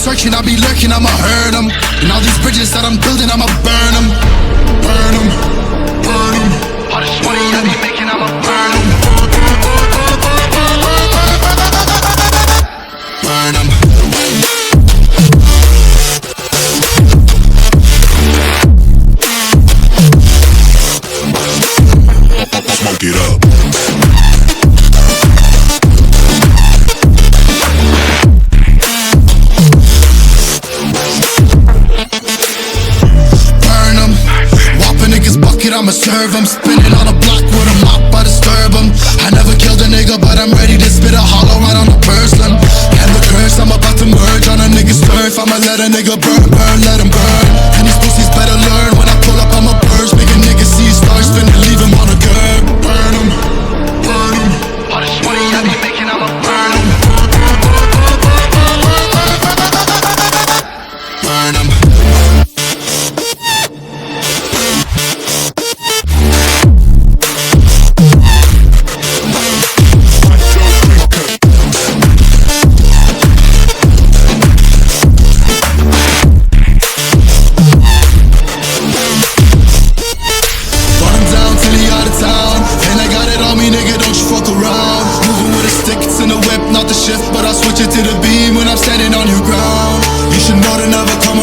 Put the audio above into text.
searching, I'll be lurking, I'ma hurt them. And all these bridges that I'm building, I'ma burn them. Burn them, burn them. All this money I be making, I'ma burn them. Burn them. Smoke it up. I'ma serve them, spinning on a block with a mop, I disturb them. I never killed a nigga, but I'm ready to spit a hollow right on a person. And the curse, I'm about to merge on a nigga's turf. I'ma let a nigga burn, burn, let him burn. And these pussies better learn, when I pull up, I'ma burst. Make a nigga see stars spinning, leave him on a curb. Burn him, burn him. All this money I be making, I'ma burn him. Burn him. But I'll switch it to the beam when I'm standing on your ground. You should know to never come